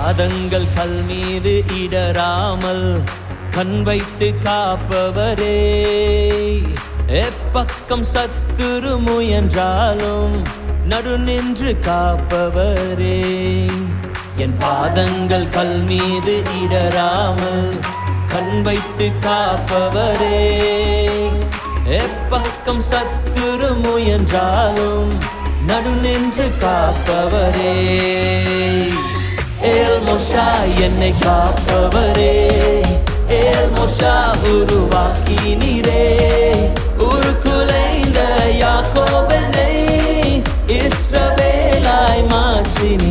பாதங்கள் கல் மீது இடராமல் கண் வைத்து காப்பவரே, எப்பக்கம் சத்துரு முயன்றாலும் நடு நின்று காப்பவரே. என் பாதங்கள் கல் மீது இடராமல் கண் வைத்து காப்பவரே, எப்பக்கம் சத்துரு முயன்றாலும் நடு நின்று காப்பவரே. ஏல் மோஷா என்னை காப்பவரே, ஏல் மோஷா உருவாக்கினீரே, உருக்குலைந்த யாக்கோபனை இஸ்ரவேலாய் மாற்றினீரே.